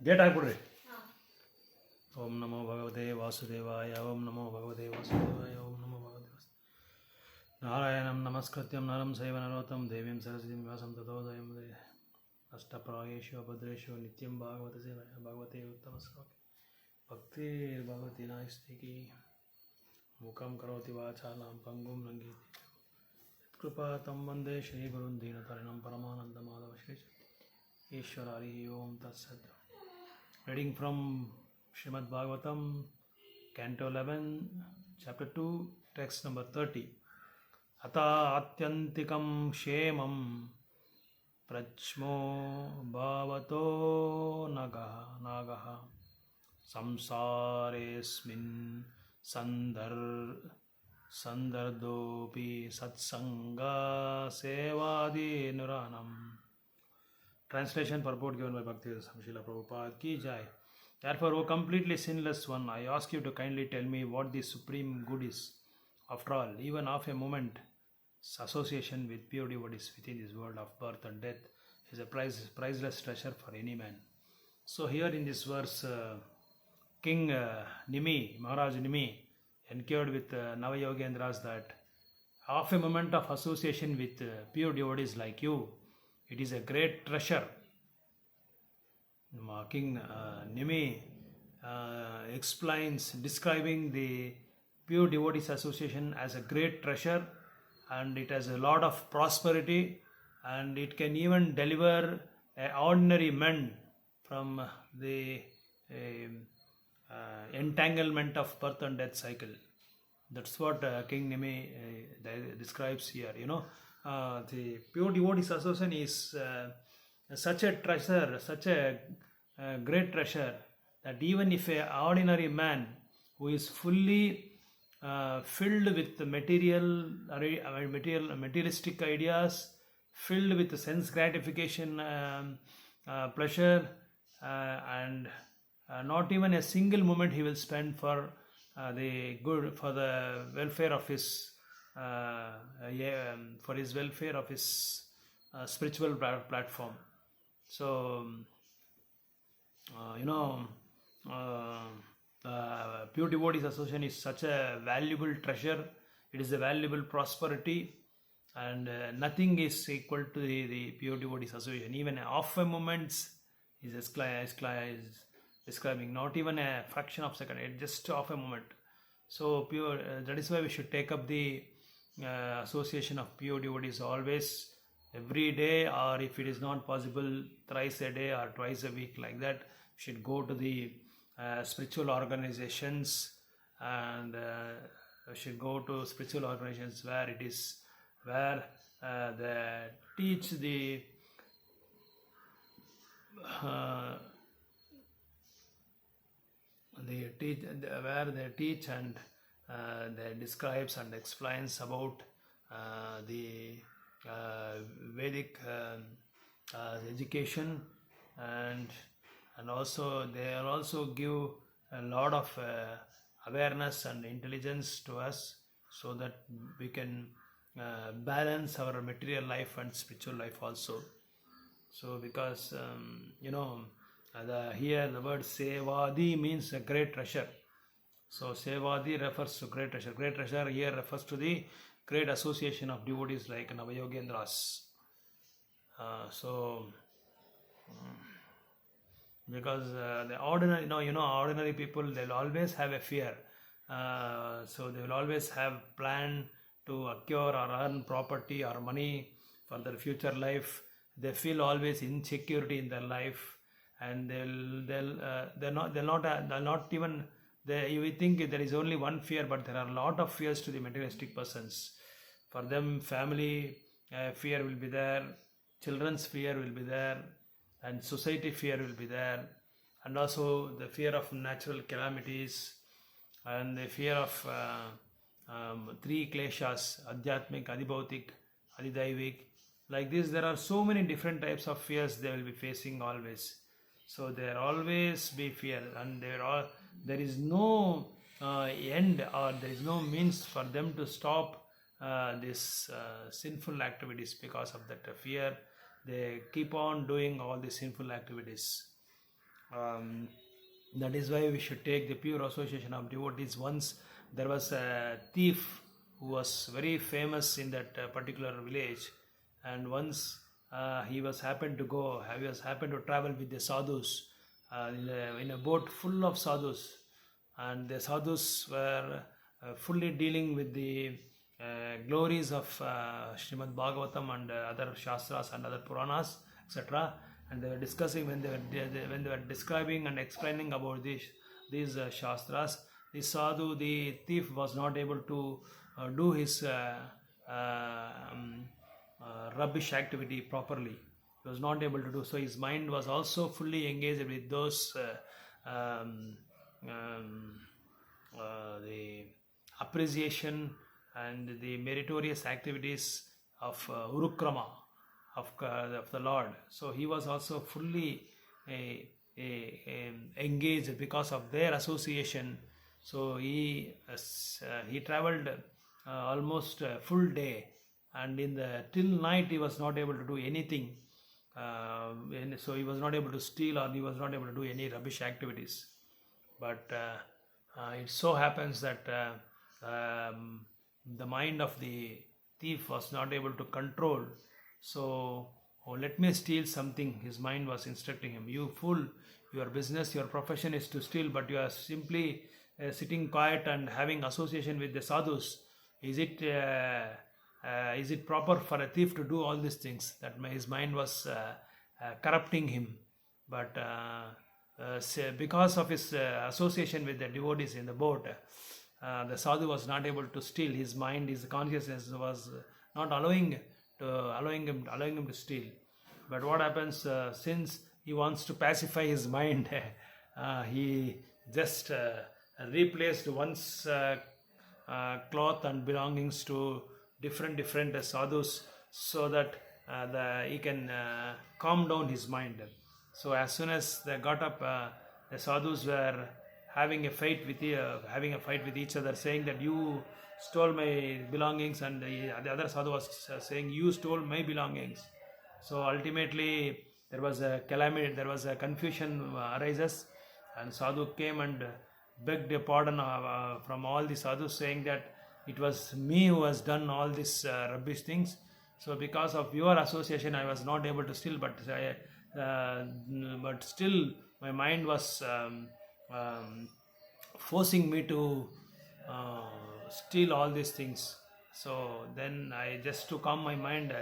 Gate ಹಾಕ್ಬಿಡ್ರಿ. ಓಂ ನಮೋ ಭಗವತೆ ವಾಸುದೇವಾಯ, ಓಂ ನಮೋ ಭಗವತೆ ವಾಸುದೇವಾಯ, ಓಂ ನಮೋ ಭಗವತೆ ನಾರಾಯಣಂ ನಮಸ್ಕೃತ್ಯಂ ನರಂ ಚೈವ ನರೋತ್ತಮಂ ದೇವೀಂ ಸರಸ್ವತೀಂ ವ್ಯಾಸಂ ತಥೋ ಜಯಮುದಯ. ಅಷ್ಟಪ್ರಾಯೇಷು ಭದ್ರೇಷು ನಿತ್ಯಂ ಭಾಗವತ ಸೇವಾಯ ಭಗವತೆ ಉತ್ತಮ ಶ್ಲೋಕ ಭಕ್ತಿ ಭಗವತಿ ನಾಸ್ತಿಕಿ ಮುಖಂ ಕರೋತಿ ವಾಚಾಲಾಂ ಪಂಗುಂ ಲಂಘಯತೆ ಕೃಪಾ ತಂ ವಂದೇ ಶ್ರೀ ಗುರುನ್ ದೀನತಾರಿಣಂ ಪರಮಾನಂದ ಮಾಧವ ಶ್ರೀ ಈಶ್ವರ ಹರಿ ಓಂ ತತ್ಸತ್. Reading from Srimad Bagavatam, Canto 11, Chapter 2, Text number 30. Ata atyantikam shemam prachmo bhavato nagaha samsaresmin sandardopi satsanga sevadi nuranam. Translation purport given by Bhakti Srila Prabhupada ki jai. Therefore, O completely sinless one, I ask you to kindly tell me what the supreme good is. After all, even half a moment's association with pure devotees within this world of birth and death is a priceless treasure for any man. So here in this verse, King Nimi, Maharaj Nimi, encouraged with Navayogendras that half a moment of association with pure devotees like you, it is a great treasure. King Nimi explains, describing the pure devotees association as a great treasure, and it has a lot of prosperity, and it can even deliver ordinary men from the entanglement of birth and death cycle. That's what King Nimi describes here. The pure devotees association is such a treasure, such a great treasure, that even if an ordinary man who is fully filled with materialistic ideas, filled with sense gratification, pleasure, and not even a single moment he will spend for the welfare of his welfare of his spiritual platform. So pure devotees association is such a valuable treasure. It is a valuable prosperity, and nothing is equal to the pure devotees association. Even half a moment is describing, not even a fraction of a second, just half a moment. So pure, that is why we should take up the association of pure devotees always, every day, or if it is not possible, thrice a day or twice a week, like that. We should go to the spiritual organizations, and we should go to spiritual organizations where they teach where they teach and they describes and explains about the Vedic education, and also they also give a lot of awareness and intelligence to us, so that we can balance our material life and spiritual life also. So because here the word Sevadi means a great treasure. So Sevadi refers to great treasure. Great treasure here refers to the great association of devotees like Navayogendras. Because the ordinary people, they'll always have a fear. So they will always have plan to acquire or earn property or money for their future life. They feel always insecurity in their life, and you will think there is only one fear, but there are a lot of fears to the materialistic persons. For them, family fear will be there, children's fear will be there, and society fear will be there, and also the fear of natural calamities, and the fear of three kleshas, adhyatmik, adibhautik, adidaivik. Like this, there are so many different types of fears they will be facing always. So there always be fear, and there is no end, or there is no means for them to stop these sinful activities. Because of that fear, they keep on doing all these sinful activities. That is why we should take the pure association of devotees. Once there was a thief who was very famous in that particular village, and once he was happened to travel with the sadhus in a boat full of sadhus, and the sadhus were fully dealing with the glories of Srimad Bagavatam and other Shastras and other Puranas, etc. And they were discussing when they were describing and explaining about these Shastras. The sadhu, the thief, was not able to do his rubbish activity properly. He was not able to do so. His mind was also fully engaged with those the appreciation and the meritorious activities of Urukrama of the Lord. So he was also fully engaged because of their association. So he traveled almost a full day, and till night he was not able to do anything. So he was not able to steal, or he was not able to do any rubbish activities. But it so happens that the mind of the thief was not able to control. So, let me steal something. His mind was instructing him, you fool, your business, your profession is to steal, but you are simply sitting quiet and having association with the sadhus. Is it proper for a thief to do all these things? That his mind was corrupting him. But because of his association with the devotees in the boat, the sadhu was not able to steal. His mind, his consciousness was not allowing him to steal. But what happens, since he wants to pacify his mind, he just replaced one's cloth and belongings to different sadhus, so that he can calm down his mind. So as soon as they got up, the sadhus were having a fight with each other, saying that you stole my belongings, and the other sadhu was saying you stole my belongings. So ultimately there was a calamity, there was a confusion arises, and sadhu came and begged a pardon from all the sadhus, saying that it was me who has done all these rubbish things. So because of your association I was not able to steal, but still my mind was forcing me to steal all these things. So then to calm my mind,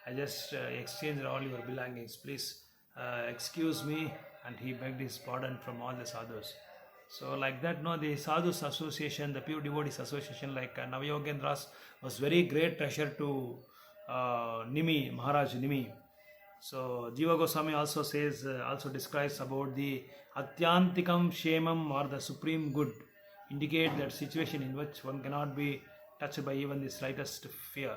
I just exchanged all your belongings. Please excuse me. And he begged his pardon from all the sadhus. So like that, the sadhus association, the pure devotees association, like Navayogendras, was very great treasure to Maharaj Nimi. So Jiva Goswami also describes about the Atyantikam Shemam, or the supreme good, indicate that situation in which one cannot be touched by even the slightest fear.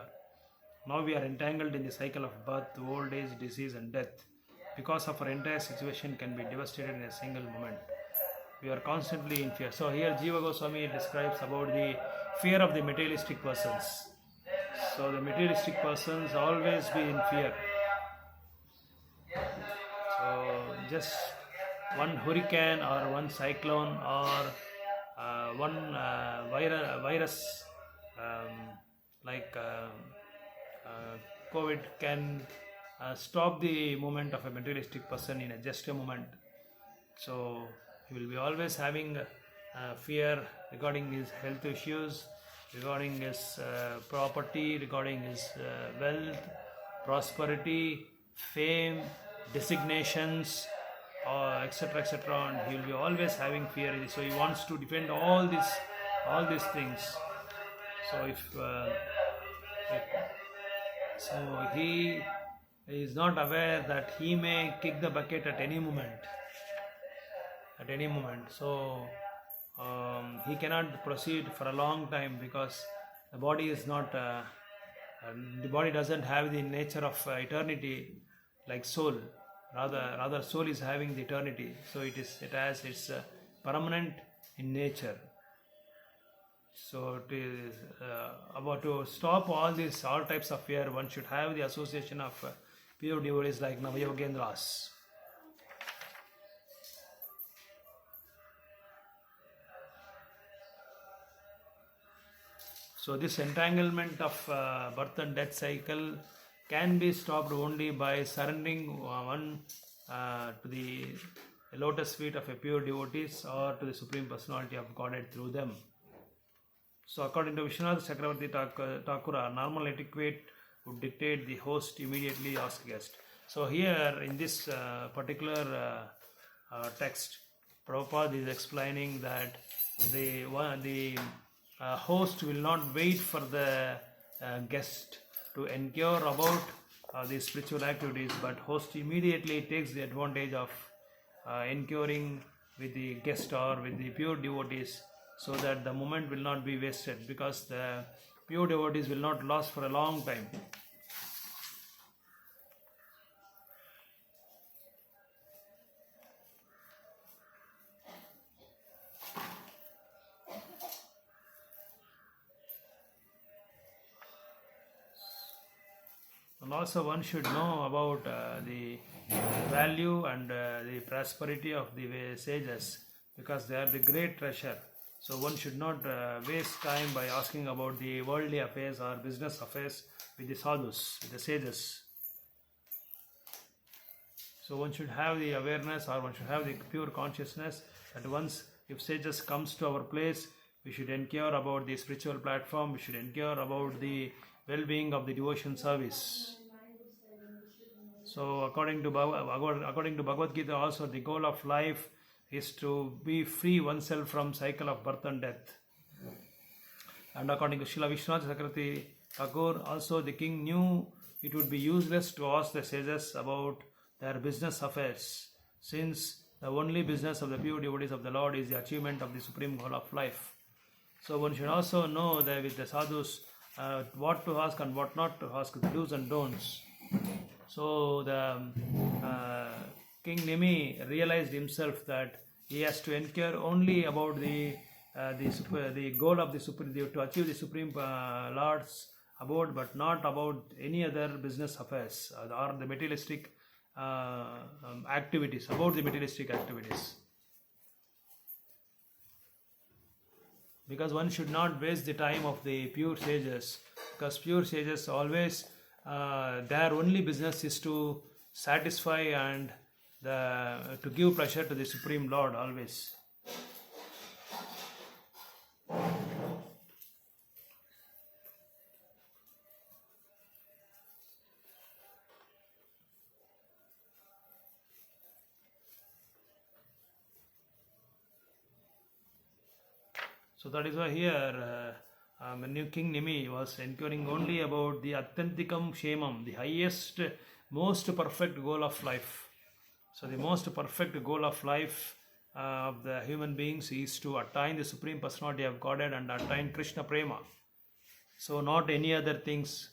Now we are entangled in the cycle of birth, old age, disease and death. Because of our entire situation can be devastated in a single moment. We are constantly in fear. So here Jiva Goswami describes about the fear of the materialistic persons. So the materialistic persons always be in fear. So just one hurricane or one cyclone or one virus like COVID can stop the movement of a materialistic person in just a moment. So he will be always having fear regarding his health issues, regarding his property, regarding his wealth, prosperity, fame, designations, etc., and he will be always having fear. So he wants to defend all these things. So so he is not aware that he may kick the bucket at any moment. So he cannot proceed for a long time, because the body is not the body doesn't have the nature of eternity like soul. Rather soul is having the eternity. So it's permanent in nature. So it is about to stop all types of fear. One should have the association of pure devotees like Navayogendras. So this entanglement of birth and death cycle can be stopped only by surrendering one to the lotus feet of a pure devotees or to the Supreme Personality of Godhead through them. So according to Vishwanath Chakravarti Thakura, normal etiquette would dictate the host immediately ask guest. So here in this particular text, Prabhupada is explaining that the host will not wait for the guest to inquire about the spiritual activities, but host immediately takes the advantage of inquiring with the guest or with the pure devotees, so that the moment will not be wasted, because the pure devotees will not last for a long time. And also one should know about the value and the prosperity of the sages, because they are the great treasure. So one should not waste time by asking about the worldly affairs or business affairs with the sadhus, with the sages. So one should have the awareness, or one should have the pure consciousness that once if sages comes to our place, we should inquire about the spiritual platform, we should inquire about the well-being of the devotion service. So according to Bhagavad Gita also, the goal of life is to be free oneself from cycle of birth and death. And according to Srila Vishwanath Chakravarti Thakur, also the king knew it would be useless to ask the sages about their business affairs, since the only business of the pure devotees of the Lord is the achievement of the supreme goal of life. So one should also know that with the sadhus, what to ask and what not to ask, the do's and don'ts. So the King Nimi realized himself that he has to inquire only about the goal of the supreme, to achieve the supreme Lord's abode, but not about any other business affairs or the materialistic activities, about the materialistic activities. Because one should not waste the time of the pure sages, because pure sages always their only business is to satisfy and to give pleasure to the Supreme Lord always. So that is why here King Nimi was inquiring only about the Atyantikam Kshemam, the highest, most perfect goal of life. So the most perfect goal of life of the human beings is to attain the Supreme Personality of Godhead and attain Krishna Prema. So not any other things,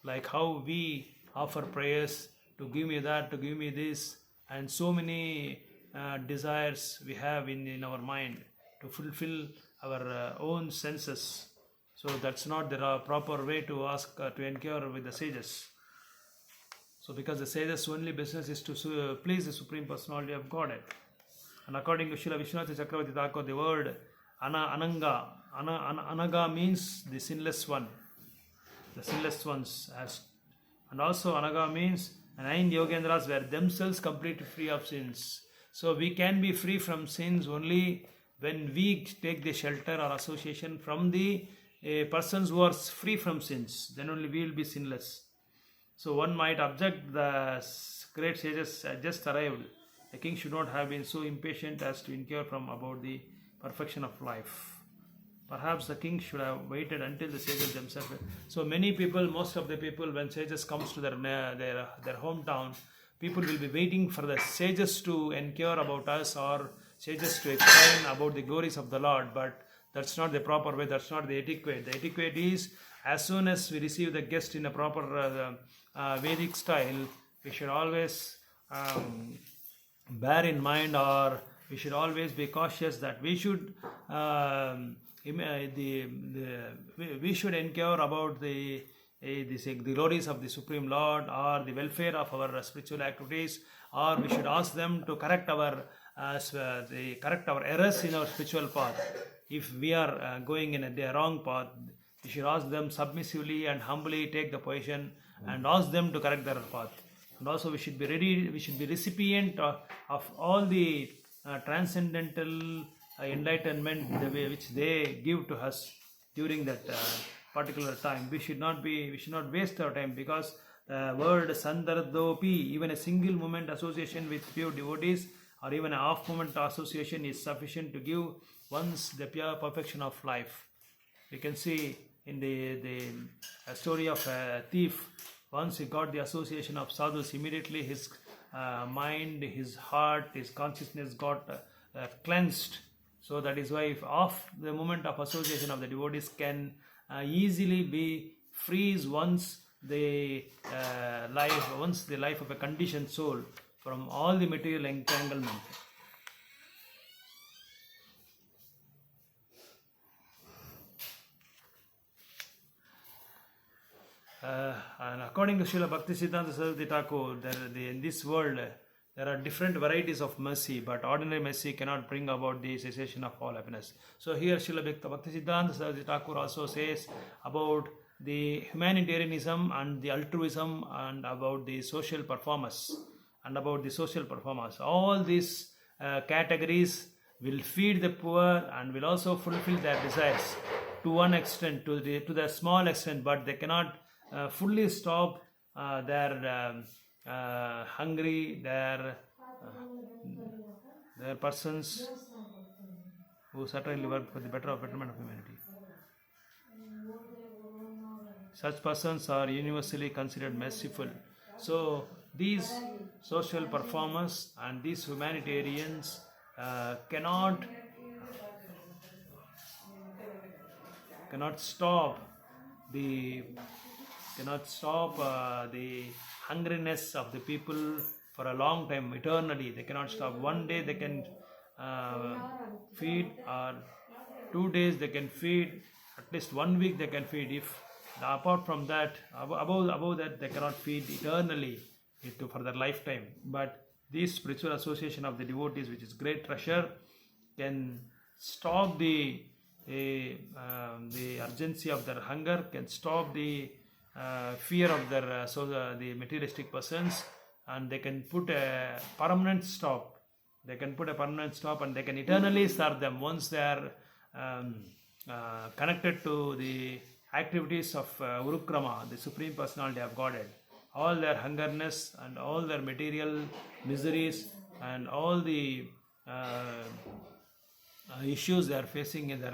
like how we offer prayers to give me that, to give me this, and so many desires we have in our mind to fulfill our own senses. So that's not the proper way to ask, to inquire with the sages. So because the sages' only business is to please the Supreme Personality of Godhead. And according to Srila Vishwanath Chakravarti Thakur, the word Anaga means the sinless one, the sinless ones. And also Anaga means 9 Yogendras were themselves completely free of sins. So we can be free from sins only when we take the shelter or association from the persons who are free from sins. Then only we will be sinless. So one might object, the great sages just arrived. The king should not have been so impatient as to inquire about the perfection of life. Perhaps the king should have waited until the sages themselves. So many people, most of the people, when sages comes to their hometown, people will be waiting for the sages to inquire about us or sages to explain about the glories of the Lord. But that's not the proper way. That's not the etiquette. The etiquette is, as soon as we receive the guest in a proper Vedic style, we should always bear in mind, or we should always be cautious that we should we should inquire about the glories of the Supreme Lord, or the welfare of our spiritual activities, or we should ask them to correct our errors in our spiritual path. if we are going in a wrong path, we should ask them submissively and humbly take the position and ask them to correct their path. And also we should be ready, we should be recipient of all the transcendental enlightenment which they give to us during that particular time. We should not waste our time, because the word Sandardopi, even a single moment association with few devotees or even a half moment association is sufficient to give one's the pure perfection of life. We can see in the story of a thief. Once he got the association of sadhus, immediately his mind, his heart, his consciousness got cleansed. So that is why if off the moment of association of the devotees can easily be frees once the life of a conditioned soul from all the material entanglement. And according to Srila Bhaktisiddhanta Saraswati Thakur, in this world there are different varieties of mercy, but ordinary mercy cannot bring about the cessation of all happiness. So here Srila Bhaktisiddhanta Saraswati Thakur also says about the humanitarianism and the altruism and about the social performance All these categories will feed the poor and will also fulfill their desires to one extent, to the small extent, but they cannot fully stop their hungry, their persons who certainly work for the betterment of humanity. Such persons are universally considered merciful. So these social performers and these humanitarians cannot stop the hungriness of the people for a long time, eternally. They cannot stop. One day they can feed, or 2 days they can feed, at least 1 week they can feed. If apart from that, above that, they cannot feed eternally for their lifetime. But this spiritual association of the devotees, which is great treasure, can stop the urgency of their hunger, can stop the fear of their the materialistic persons, and they can put a permanent stop. And they can eternally serve them once they are connected to the activities of Urukrama, the Supreme Personality of Godhead. All their hungerness and all their material miseries and all the issues they are facing in their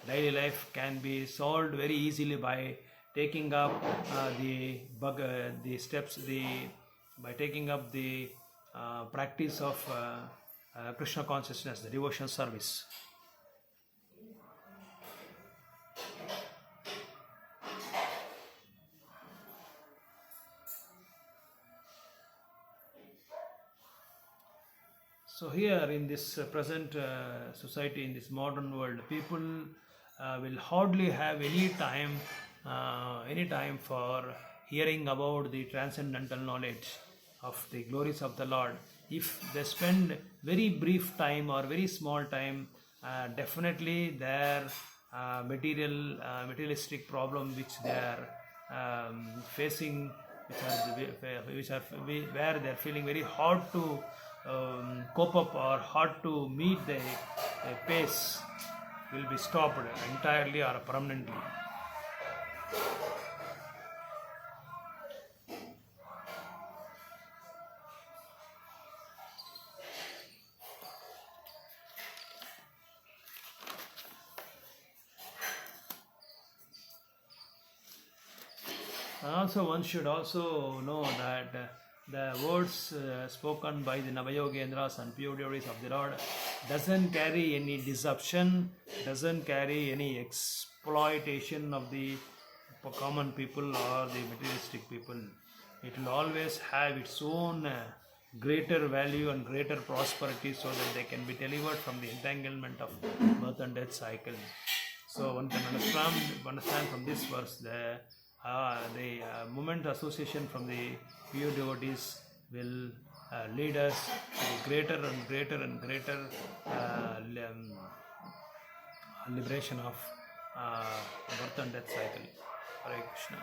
daily life can be solved very easily by taking up the steps, by taking up the practice of Krishna consciousness, the devotional service. So here in this present society, in this modern world, people will hardly have any time for hearing about the transcendental knowledge of the glories of the Lord. If they spend very brief time or very small time, definitely their materialistic problem which they are facing, where they are feeling very hard to cope up or hard to meet the pace, will be stopped entirely or permanently. Also, one should also know that the words spoken by the Navayogendras and pure devotees of the Lord doesn't carry any deception, doesn't carry any exploitation of the common people or the materialistic people. It will always have its own greater value and greater prosperity, so that they can be delivered from the entanglement of birth and death cycle. So one can understand from this verse the moment association from the pure devotees will lead us to greater and greater and greater liberation of birth and death cycle. Hare Krishna.